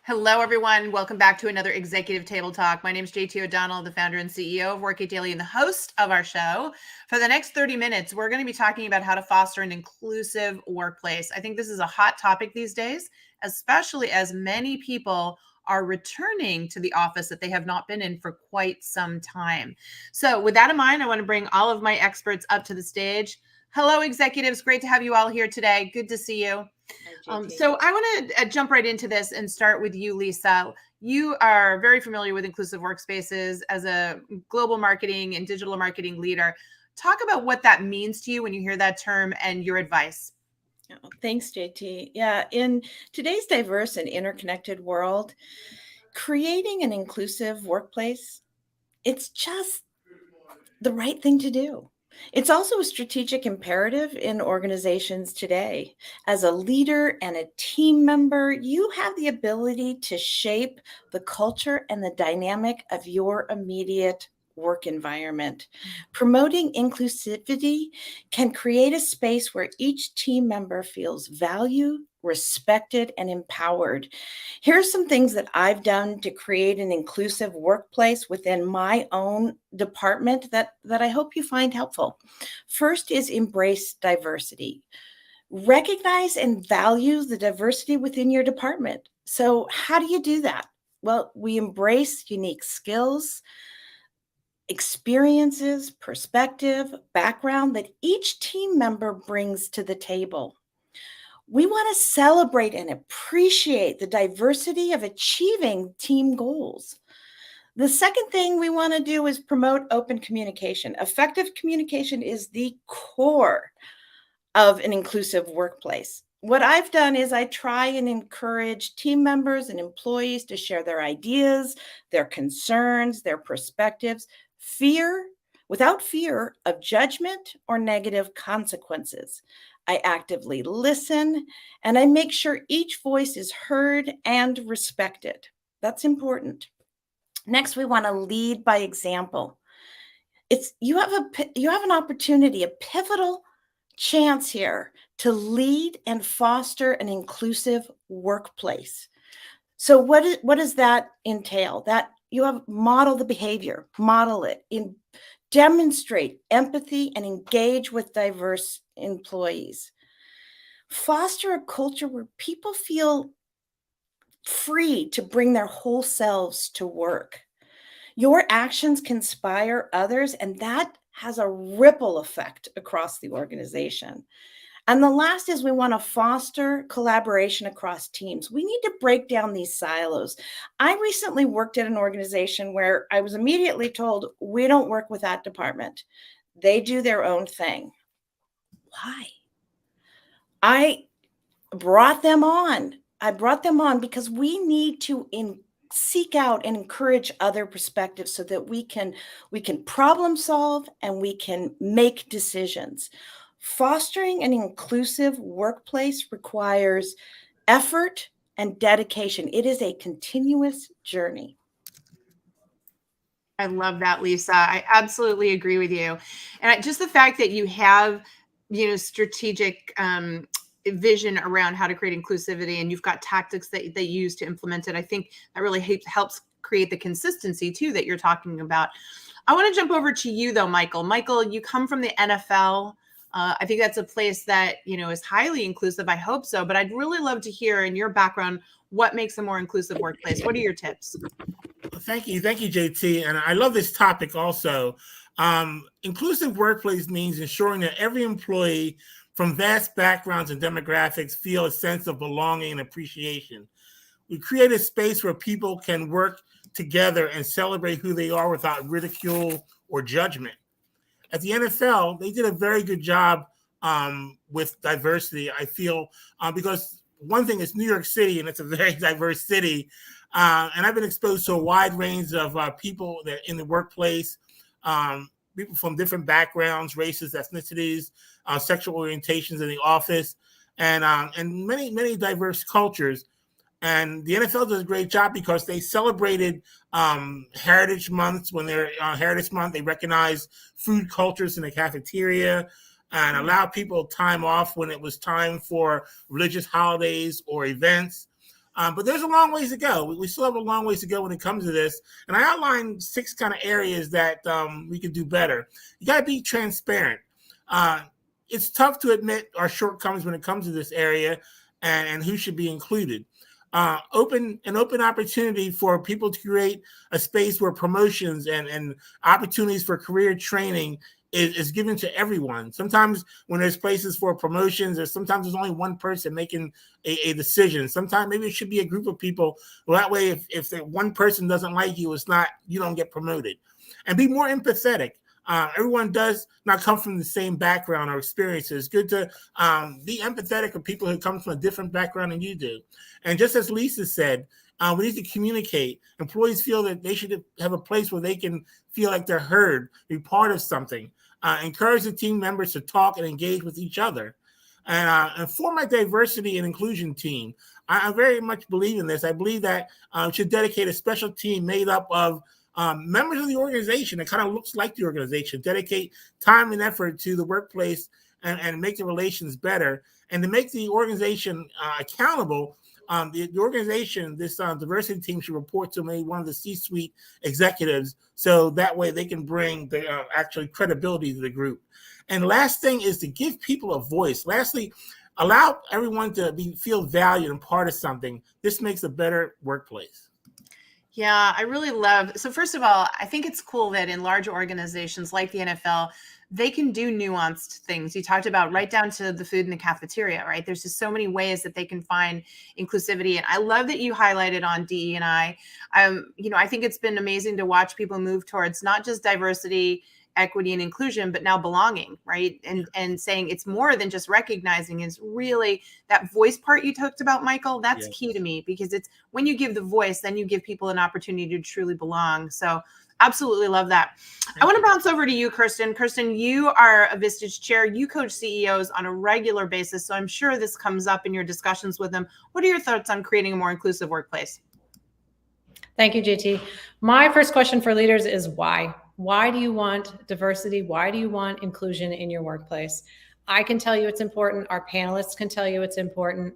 Hello, everyone. Welcome back to another Executive Table Talk. My name is JT O'Donnell, the founder and CEO of Work It Daily and the host of our show. For the next 30 minutes, we're going to be talking about how to foster an inclusive workplace. I think this is a hot topic these days, especially as many people are returning to the office that they have not been in for quite some time. So, with that in mind, I want to bring all of my experts up to the stage. Hello, executives. Great to have you all here today. Good to see you. So I want to jump right into this and start with you, Lisa. You are very familiar with inclusive workspaces as a global marketing and digital marketing leader. Talk about what that means to you when you hear that term and your advice. Thanks, JT. Yeah, in today's diverse and interconnected world, creating an inclusive workplace, it's just the right thing to do. It's also a strategic imperative in organizations today. As a leader and a team member, you have the ability to shape the culture and the dynamic of your immediate work environment. Promoting inclusivity can create a space where each team member feels valued, respected, and empowered. Here's some things that I've done to create an inclusive workplace within my own department that I hope you find helpful. First is embrace diversity. Recognize and value the diversity within your department. So, how do you do that? Well, we embrace unique skills, experiences, perspective, background that each team member brings to the table. We want to celebrate and appreciate the diversity of achieving team goals. The second thing we want to do is promote open communication. Effective communication is the core of an inclusive workplace. What I've done is I try and encourage team members and employees to share their ideas, their concerns, their perspectives, without fear of judgment or negative consequences. I actively listen and I make sure each voice is heard and respected. That's important. Next, we want to lead by example. You have an opportunity, a pivotal chance here to lead and foster an inclusive workplace. So what does that entail? That you have model the behavior, model it, demonstrate empathy and engage with diverse employees. Foster a culture where people feel free to bring their whole selves to work. Your actions can inspire others, and that has a ripple effect across the organization. And the last is we want to foster collaboration across teams. We need to break down these silos. I recently worked at an organization where I was immediately told, we don't work with that department. They do their own thing. Why? I brought them on. Because we need to seek out and encourage other perspectives so that we can problem solve and we can make decisions. Fostering an inclusive workplace requires effort and dedication. It is a continuous journey. I love that, Lisa. I absolutely agree with you. And just the fact that you have, strategic vision around how to create inclusivity and you've got tactics that they use to implement it, I think that really helps create the consistency too that you're talking about. I want to jump over to you though, Michael. Michael, you come from the NFL. I think that's a place that, is highly inclusive. I hope so. But I'd really love to hear in your background, what makes a more inclusive workplace? What are your tips? Thank you, JT. And I love this topic also. Inclusive workplace means ensuring that every employee from vast backgrounds and demographics feel a sense of belonging and appreciation. We create a space where people can work together and celebrate who they are without ridicule or judgment. At the NFL, they did a very good job with diversity, I feel, because one thing is New York City, and it's a very diverse city. And I've been exposed to a wide range of people that in the workplace, people from different backgrounds, races, ethnicities, sexual orientations in the office, and many diverse cultures. And the NFL does a great job because they celebrated Heritage Months. When they're Heritage Month, they recognize food cultures in the cafeteria and allow people time off when it was time for religious holidays or events. But there's a long ways to go. We still have a long ways to go when it comes to this. And I outlined 6 kind of areas that we could do better. You got to be transparent. It's tough to admit our shortcomings when it comes to this area and who should be included. Open opportunity for people to create a space where promotions and opportunities for career training is given to everyone. Sometimes when there's places for promotions, sometimes there's only one person making a decision. Sometimes maybe it should be a group of people. Well, that way, if one person doesn't like you, you don't get promoted. And be more empathetic. Everyone does not come from the same background or experiences. It's good to be empathetic of people who come from a different background than you do. And just as Lisa said, we need to communicate. Employees feel that they should have a place where they can feel like they're heard, be part of something. Encourage the team members to talk and engage with each other. And for my diversity and inclusion team, I very much believe in this. I believe that should dedicate a special team made up of members of the organization that kind of looks like the organization, dedicate time and effort to the workplace and make the relations better. And to make the organization accountable, the organization, this diversity team should report to maybe one of the C-suite executives, so that way they can bring the actually credibility to the group. And last thing is to give people a voice. Lastly, allow everyone to feel valued and part of something. This makes a better workplace. Yeah, I really love. So first of all, I think it's cool that in large organizations like the NFL, they can do nuanced things. You talked about right down to the food in the cafeteria, right? There's just so many ways that they can find inclusivity. And I love that you highlighted on DE&I. I think it's been amazing to watch people move towards not just diversity, equity, and inclusion, but now belonging, right? And saying it's more than just recognizing, is really that voice part you talked about, Michael. That's key to me, because it's when you give the voice, then you give people an opportunity to truly belong. So absolutely love that. I want to bounce over to you, Kirsten. Kirsten, you are a Vistage chair. You coach CEOs on a regular basis, so I'm sure this comes up in your discussions with them. What are your thoughts on creating a more inclusive workplace? Thank you, JT. My first question for leaders is why? Why do you want diversity? Why do you want inclusion in your workplace? I can tell you it's important. Our panelists can tell you it's important.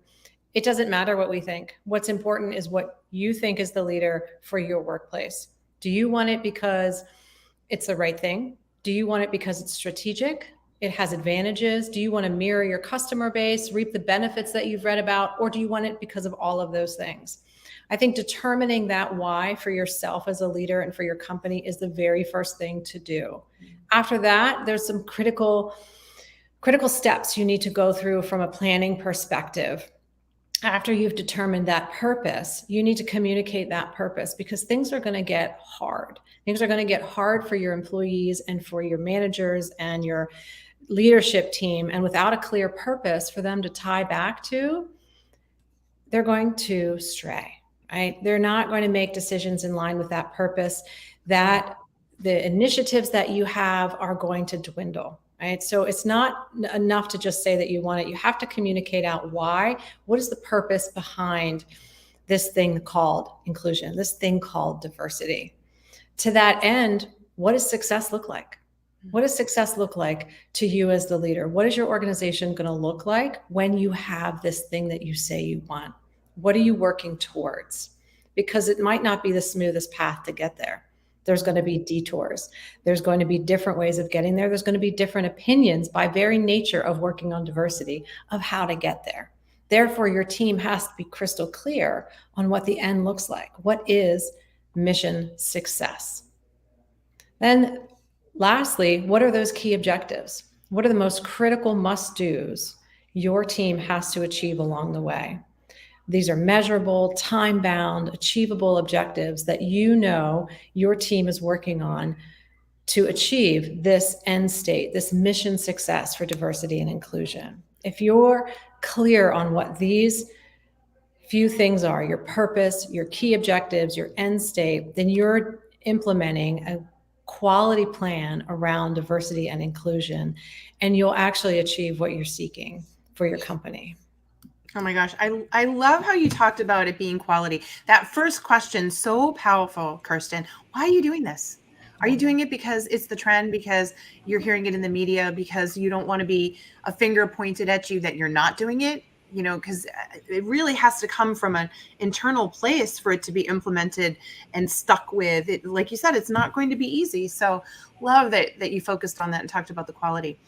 It doesn't matter what we think. What's important is what you think is the leader for your workplace. Do you want it because it's the right thing? Do you want it because it's strategic? It has advantages? Do you want to mirror your customer base, reap the benefits that you've read about, or do you want it because of all of those things? I think determining that why for yourself as a leader and for your company is the very first thing to do. After that, there's some critical steps you need to go through from a planning perspective. After you've determined that purpose, you need to communicate that purpose, because things are going to get hard. Things are going to get hard for your employees and for your managers and your leadership team. And without a clear purpose for them to tie back to, they're going to stray. Right? They're not going to make decisions in line with that purpose, that the initiatives that you have are going to dwindle. Right? So it's not enough to just say that you want it. You have to communicate out why. What is the purpose behind this thing called inclusion, this thing called diversity? To that end, what does success look like? What does success look like to you as the leader? What is your organization going to look like when you have this thing that you say you want? What are you working towards? Because it might not be the smoothest path to get there. There's going to be detours. There's going to be different ways of getting there. There's going to be different opinions by very nature of working on diversity of how to get there. Therefore, your team has to be crystal clear on what the end looks like. What is mission success? Then lastly, what are those key objectives? What are the most critical must-dos your team has to achieve along the way? These are measurable, time-bound, achievable objectives that you know your team is working on to achieve this end state, this mission success for diversity and inclusion. If you're clear on what these few things are, your purpose, your key objectives, your end state, then you're implementing a quality plan around diversity and inclusion, and you'll actually achieve what you're seeking for your company. Oh my gosh. I love how you talked about it being quality. That first question, so powerful, Kirsten. Why are you doing this? Are you doing it because it's the trend, because you're hearing it in the media, because you don't want to be a finger pointed at you that you're not doing it? because it really has to come from an internal place for it to be implemented and stuck with it. Like you said, it's not going to be easy. So love that you focused on that and talked about the quality.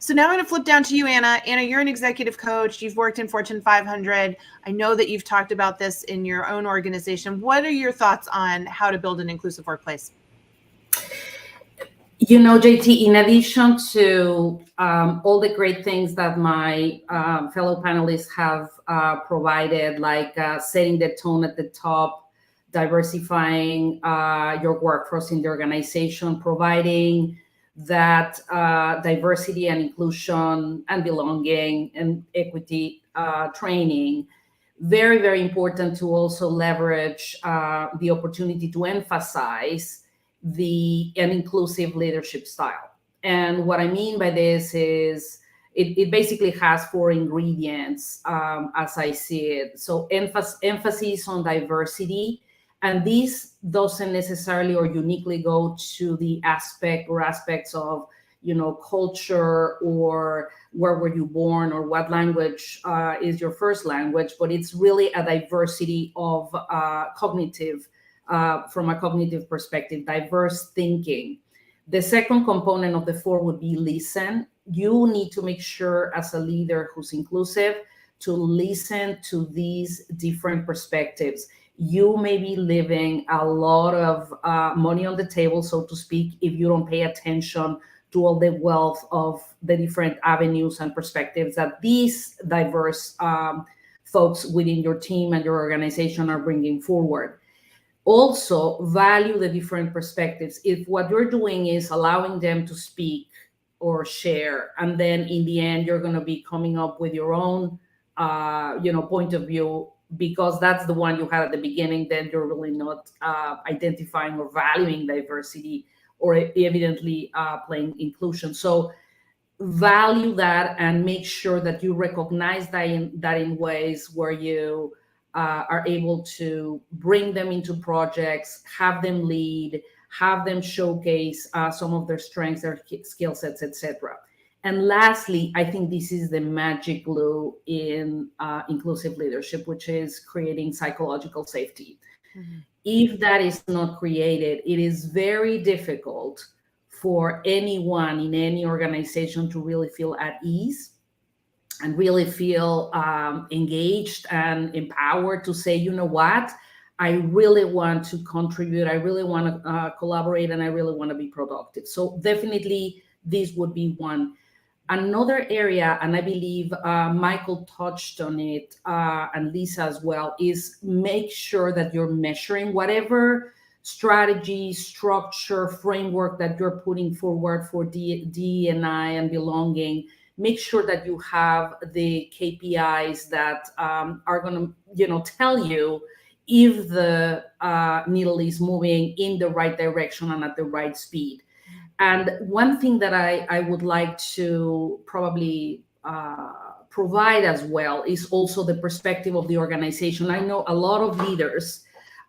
So now I'm going to flip down to you, Anna. Anna, you're an executive coach. You've worked in Fortune 500. I know that you've talked about this in your own organization. What are your thoughts on how to build an inclusive workplace? JT, in addition to all the great things that my fellow panelists have provided, like setting the tone at the top, diversifying your workforce in the organization, providing that diversity and inclusion and belonging and equity training, very, very important to also leverage the opportunity to emphasize an inclusive leadership style. And what I mean by this is it basically has 4 ingredients as I see it. So emphasis on diversity, and this doesn't necessarily or uniquely go to the aspects of culture or where were you born or what language is your first language, but it's really a diversity of cognitive from a cognitive perspective, diverse thinking. The second component of the 4 would be listen. You need to make sure as a leader who's inclusive to listen to these different perspectives. You may be leaving a lot of money on the table, so to speak, if you don't pay attention to all the wealth of the different avenues and perspectives that these diverse folks within your team and your organization are bringing forward. Also, value the different perspectives. If what you're doing is allowing them to speak or share, and then in the end, you're going to be coming up with your own, point of view, because that's the one you had at the beginning, then you're really not identifying or valuing diversity or evidently playing inclusion. So value that and make sure that you recognize that in ways where you are able to bring them into projects, have them lead, have them showcase some of their strengths, their skill sets, etc. And lastly, I think this is the magic glue in inclusive leadership, which is creating psychological safety. Mm-hmm. If that is not created, it is very difficult for anyone in any organization to really feel at ease and really feel engaged and empowered to say, you know what, I really want to contribute, I really want to collaborate, and I really want to be productive. So definitely this would be one. Another area, and I believe Michael touched on it, and Lisa as well, is make sure that you're measuring whatever strategy, structure, framework that you're putting forward for DE&I and belonging. Make sure that you have the KPIs that are going to, tell you if the needle is moving in the right direction and at the right speed. And one thing that I would like to probably provide as well is also the perspective of the organization. I know a lot of leaders,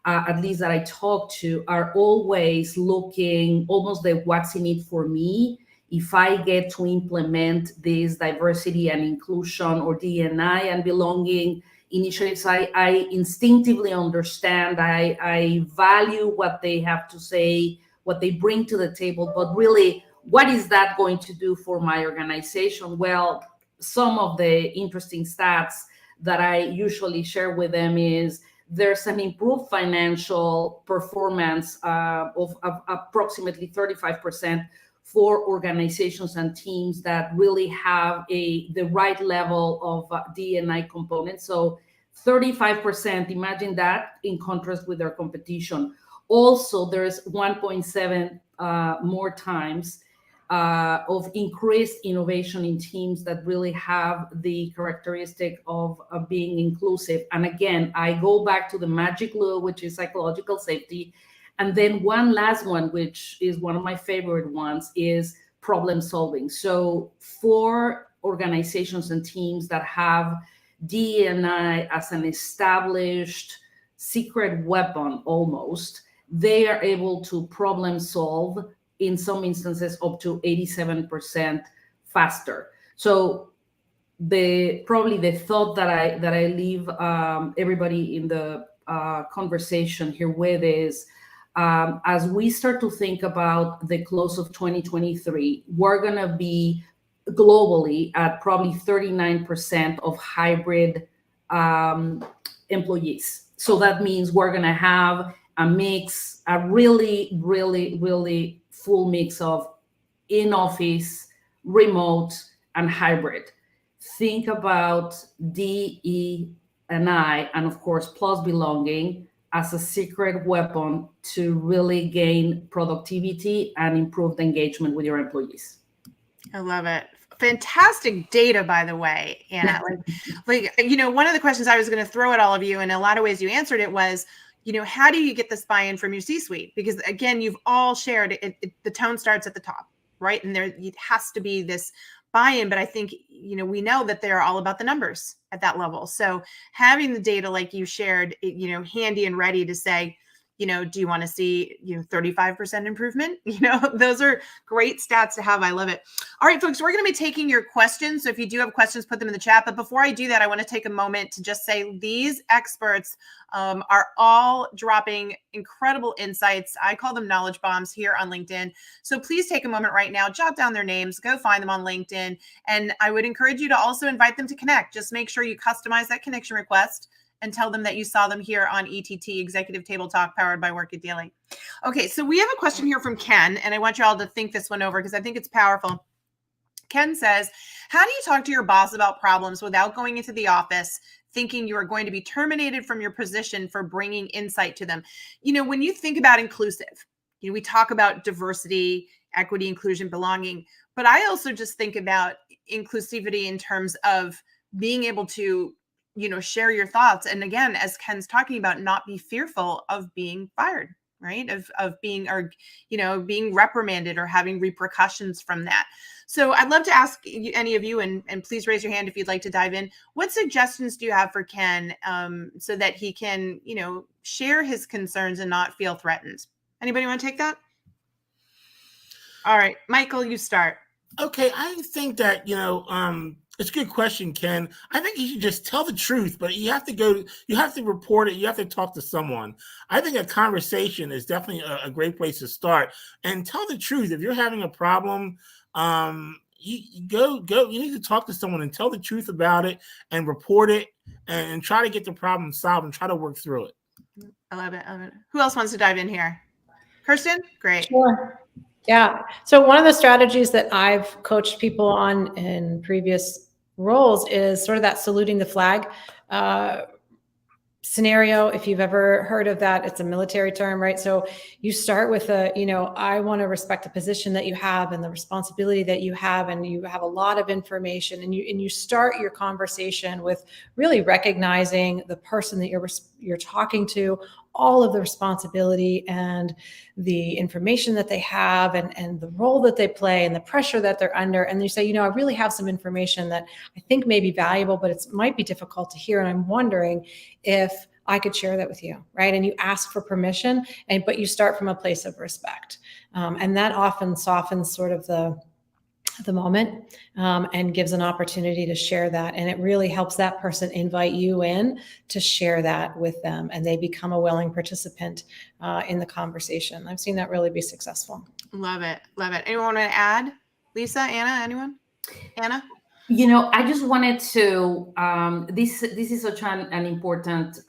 at least that I talk to, are always looking almost the what's in it for me. If I get to implement this diversity and inclusion or D&I and belonging initiatives, I instinctively understand, I value what they have to say, what they bring to the table, but really, what is that going to do for my organization? Well, some of the interesting stats that I usually share with them is there's an improved financial performance of approximately 35% for organizations and teams that really have the right level of D&I components. So 35%, imagine that in contrast with their competition. Also, there's 1.7 more times of increased innovation in teams that really have the characteristic of being inclusive. And again, I go back to the magic glue, which is psychological safety. And then one last one, which is one of my favorite ones, is problem solving. So for organizations and teams that have D&I as an established secret weapon almost, they are able to problem solve in some instances up to 87% faster. So probably the thought that I leave everybody in the conversation here with is, as we start to think about the close of 2023, we're going to be globally at probably 39% of hybrid employees. So that means we're going to have a mix, a really, really, really full mix of in-office, remote, and hybrid. Think about DE and I, and of course, plus belonging as a secret weapon to really gain productivity and improve the engagement with your employees. I love it. Fantastic data, by the way, Anna. Like, one of the questions I was going to throw at all of you, in a lot of ways you answered it, was, how do you get this buy-in from your C-suite? Because again, you've all shared it, the tone starts at the top, right? And there it has to be this buy-in, but I think, we know that they're all about the numbers at that level. So having the data like you shared, handy and ready to say, do you want to see, 35% improvement? Those are great stats to have. I love it. All right, folks, we're going to be taking your questions. So if you do have questions, put them in the chat. But before I do that, I want to take a moment to just say these experts are all dropping incredible insights. I call them knowledge bombs here on LinkedIn. So please take a moment right now, jot down their names, go find them on LinkedIn. And I would encourage you to also invite them to connect. Just make sure you customize that connection request and tell them that you saw them here on ETT, Executive Table Talk, powered by Work It Daily. Okay, so we have a question here from Ken, and I want you all to think this one over because I think it's powerful. Ken says, how do you talk to your boss about problems without going into the office thinking you are going to be terminated from your position for bringing insight to them? When you think about inclusive, we talk about diversity, equity, inclusion, belonging, but I also just think about inclusivity in terms of being able to share your thoughts. And again, as Ken's talking about, not be fearful of being fired, right? Of being, or, being reprimanded or having repercussions from that. So I'd love to ask any of you, and please raise your hand if you'd like to dive in. What suggestions do you have for Ken so that he can, share his concerns and not feel threatened? Anybody want to take that? All right, Michael, you start. Okay, I think that, it's a good question, Ken. I think you should just tell the truth, but you have to report it. You have to talk to someone. I think a conversation is definitely a great place to start, and tell the truth. If you're having a problem, you need to talk to someone and tell the truth about it and report it and try to get the problem solved and try to work through it. I love it. Who else wants to dive in here? Kirsten? Great. Sure. Yeah. So one of the strategies that I've coached people on in previous roles is sort of that saluting the flag scenario. If you've ever heard of that, it's a military term, right? So you start with I want to respect the position that you have and the responsibility that you have, and you have a lot of information, and you start your conversation with really recognizing the person that you're talking to, all of the responsibility and the information that they have, and the role that they play and the pressure that they're under. And you say, I really have some information that I think may be valuable, but it might be difficult to hear. And I'm wondering if I could share that with you, right? And you ask for permission, but you start from a place of respect. And that often softens sort of the moment and gives an opportunity to share that. And it really helps that person invite you in to share that with them, and they become a willing participant in the conversation. I've seen that really be successful. Love it. Love it. Anyone want to add? Lisa, Anna, anyone? Anna? I just wanted to, this is such an important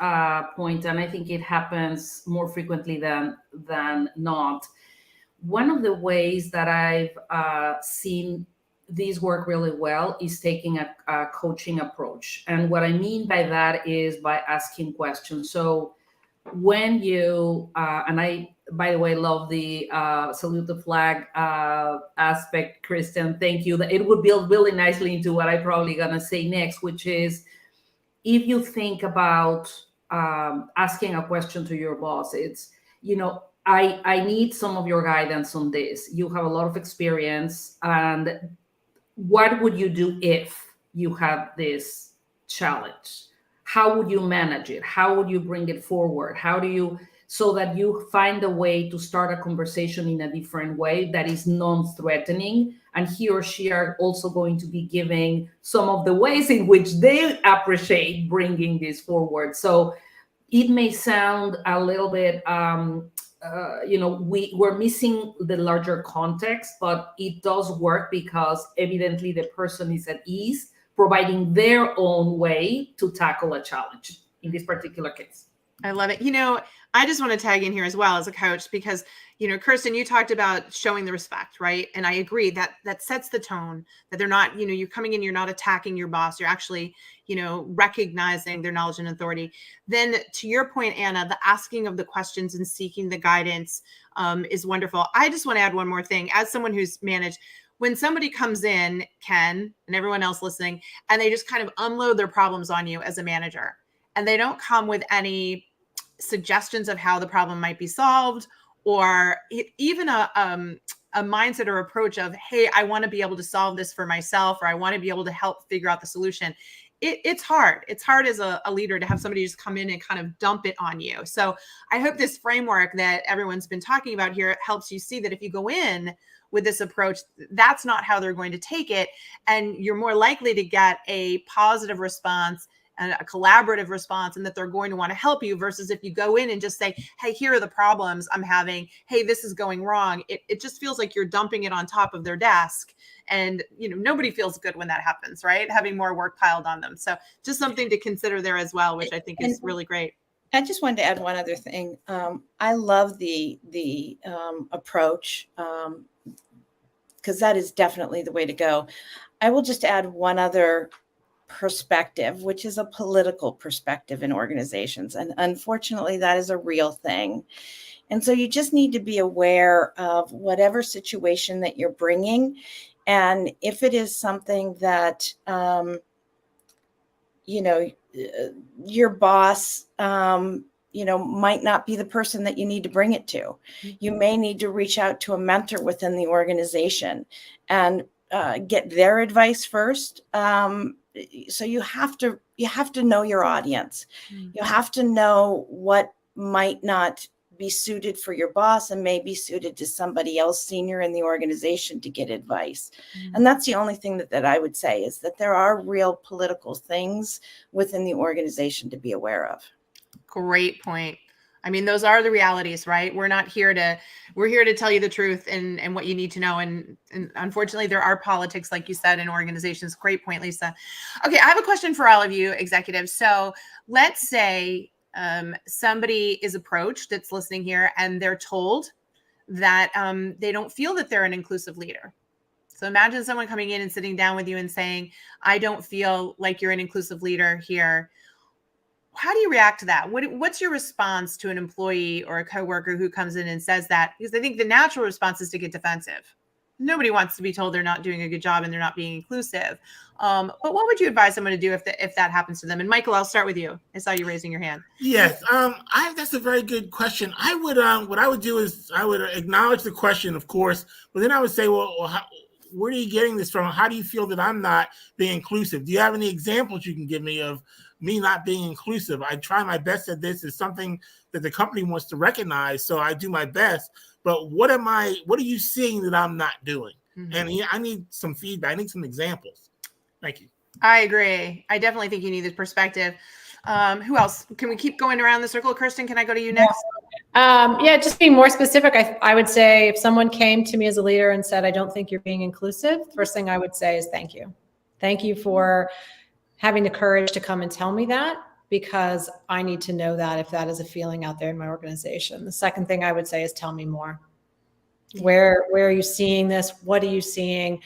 point, and I think it happens more frequently than not. One of the ways that I've seen these work really well is taking a coaching approach. And what I mean by that is by asking questions. So when you, and I, by the way, love the salute the flag aspect, Kristen, thank you. It would build really nicely into what I'm probably gonna say next, which is, if you think about asking a question to your boss, it's, I need some of your guidance on this. You have a lot of experience, and what would you do if you have this challenge? How would you manage it? How would you bring it forward? How do you so that you find a way to start a conversation in a different way that is non-threatening. And he or she are also going to be giving some of the ways in which they appreciate bringing this forward. So it may sound a little bit, we're missing the larger context, but it does work because evidently the person is at ease, providing their own way to tackle a challenge in this particular case. I love it. I just want to tag in here as well as a coach because, Kirsten, you talked about showing the respect, right? And I agree that sets the tone, that they're not, you're coming in, you're not attacking your boss. You're actually, recognizing their knowledge and authority. Then to your point, Anna, the asking of the questions and seeking the guidance is wonderful. I just want to add one more thing. As someone who's managed, when somebody comes in, Ken, and everyone else listening, and they just kind of unload their problems on you as a manager, and they don't come with any suggestions of how the problem might be solved, or even a mindset or approach of, hey, I want to be able to solve this for myself, or I want to be able to help figure out the solution. It's hard. It's hard as a leader to have somebody just come in and kind of dump it on you. So I hope this framework that everyone's been talking about here helps you see that if you go in with this approach, that's not how they're going to take it. And you're more likely to get a positive response and a collaborative response, and that they're going to want to help you, versus if you go in and just say, hey, here are the problems I'm having. Hey, this is going wrong. It just feels like you're dumping it on top of their desk. And, nobody feels good when that happens, right? Having more work piled on them. So just something to consider there as well, which I think is really great. I just wanted to add one other thing. I love the approach, because that is definitely the way to go. I will just add one other perspective, which is a political perspective in organizations. And unfortunately, that is a real thing. And so you just need to be aware of whatever situation that you're bringing. And if it is something that, your boss, might not be the person that you need to bring it to. You may need to reach out to a mentor within the organization and get their advice first. So you have to know your audience. You have to know what might not be suited for your boss and may be suited to somebody else senior in the organization to get advice. And that's the only thing that I would say, is that there are real political things within the organization to be aware of. Great point. I mean, those are the realities, right? We're here to tell you the truth and what you need to know. And unfortunately, there are politics, like you said, in organizations. Great point, Lisa. Okay, I have a question for all of you executives. So let's say somebody is approached that's listening here, and they're told that they don't feel that they're an inclusive leader. So imagine someone coming in and sitting down with you and saying, I don't feel like you're an inclusive leader here. How do you react to that? What's your response to an employee or a coworker who comes in and says that? Because I think the natural response is to get defensive. Nobody wants to be told they're not doing a good job and they're not being inclusive. But what would you advise someone to do if that happens to them? And Michael, I'll start with you. I saw you raising your hand. Yes, that's a very good question. I would, what I would do is I would acknowledge the question, of course, but then I would say, well, where are you getting this from? How do you feel that I'm not being inclusive? Do you have any examples you can give me of me not being inclusive? I try my best at this. It's something that the company wants to recognize, so I do my best. But what are you seeing that I'm not doing? And I need some feedback. I need some examples. Thank you. I agree. I definitely think you need this perspective. Who else? Can we keep going around the circle? Kirsten, can I go to you next? Yeah, just being more specific, I would say if someone came to me as a leader and said, I don't think you're being inclusive, first thing I would say is thank you. Thank you for having the courage to come and tell me that, because I need to know that if that is a feeling out there in my organization. The second thing I would say is tell me more. Where are you seeing this? What are you seeing?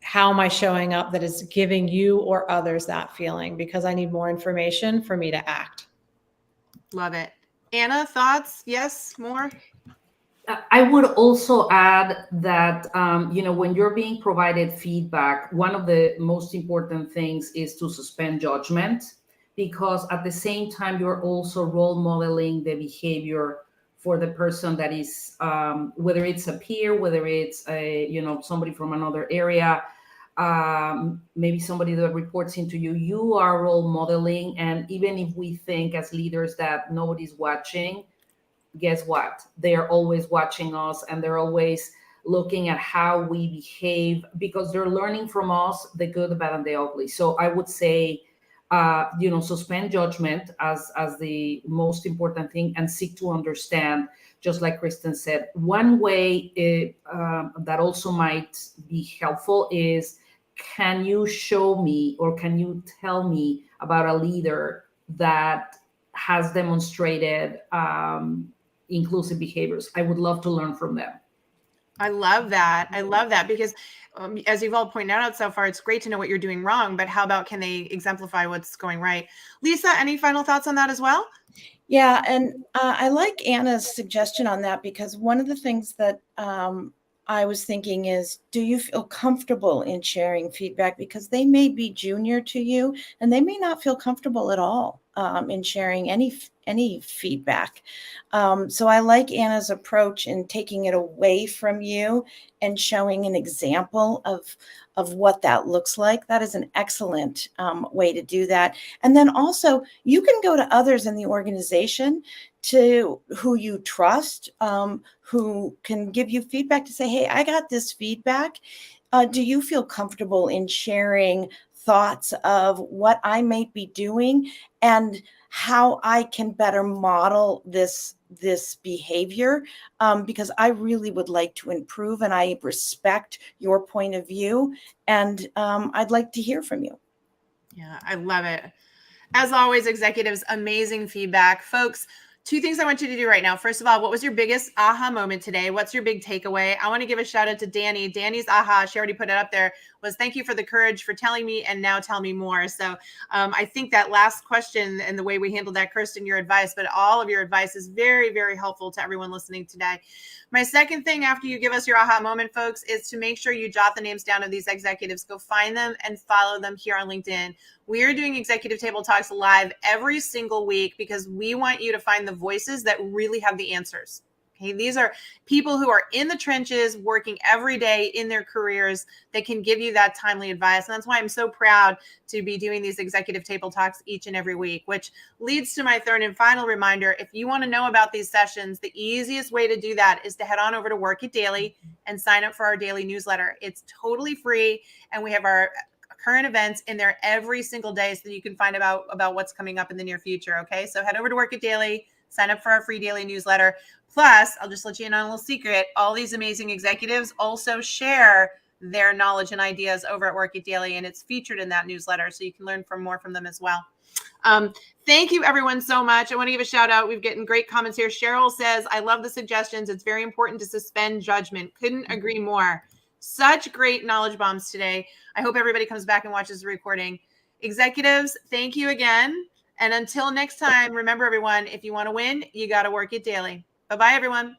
How am I showing up that is giving you or others that feeling? Because I need more information for me to act. Love it. Anna, thoughts? Yes, more? I would also add that, when you're being provided feedback, one of the most important things is to suspend judgment, because at the same time, you're also role modeling the behavior for the person that is, whether it's a peer, whether it's somebody from another area, maybe somebody that reports into you, you are role modeling. And even if we think as leaders that nobody's watching, guess what? They are always watching us, and they're always looking at how we behave, because they're learning from us the good, the bad, and the ugly. So I would say, suspend judgment as the most important thing, and seek to understand. Just like Kristen said, one way that also might be helpful is, can you show me, or can you tell me about a leader that has demonstrated inclusive behaviors? I would love to learn from them. I love that. I love that because as you've all pointed out so far, it's great to know what you're doing wrong, but how about can they exemplify what's going right? Lisa, any final thoughts on that as well? Yeah, and I like Anna's suggestion on that, because one of the things that I was thinking is, do you feel comfortable in sharing feedback? Because they may be junior to you, and they may not feel comfortable at all in sharing any feedback. So I like Anna's approach in taking it away from you and showing an example of what that looks like. That is an excellent way to do that. And then also, you can go to others in the organization to who you trust, who can give you feedback, to say, hey, I got this feedback. Do you feel comfortable in sharing thoughts of what I might be doing and how I can better model this behavior? Because I really would like to improve, and I respect your point of view, and I'd like to hear from you. Yeah, I love it. As always, executives, amazing feedback. Folks, two things I want you to do right now. First of all, what was your biggest aha moment today? What's your big takeaway? I want to give a shout out to Danny. Danny's aha, she already put it up there, was thank you for the courage for telling me, and now tell me more. So I think that last question and the way we handled that, Kirsten, your advice, but all of your advice is very, very helpful to everyone listening today. My second thing after you give us your aha moment, folks, is to make sure you jot the names down of these executives. Go find them and follow them here on LinkedIn. We are doing Executive Table Talks live every single week because we want you to find the voices that really have the answers. Okay, these are people who are in the trenches, working every day in their careers, that can give you that timely advice. And that's why I'm so proud to be doing these Executive Table Talks each and every week, which leads to my third and final reminder. If you want to know about these sessions, the easiest way to do that is to head on over to Work It Daily and sign up for our daily newsletter. It's totally free, and we have our current events in there every single day so that you can find about what's coming up in the near future. Okay, so head over to Work It Daily, sign up for our free daily newsletter. Plus, I'll just let you in on a little secret. All these amazing executives also share their knowledge and ideas over at Work It Daily, and it's featured in that newsletter, so you can learn more from them as well. Thank you, everyone, so much. I want to give a shout out. We've getting great comments here. Cheryl says, I love the suggestions. It's very important to suspend judgment. Couldn't agree more. Such great knowledge bombs today. I hope everybody comes back and watches the recording. Executives, thank you again. And until next time, remember, everyone, if you want to win, you got to work it daily. Bye-bye, everyone.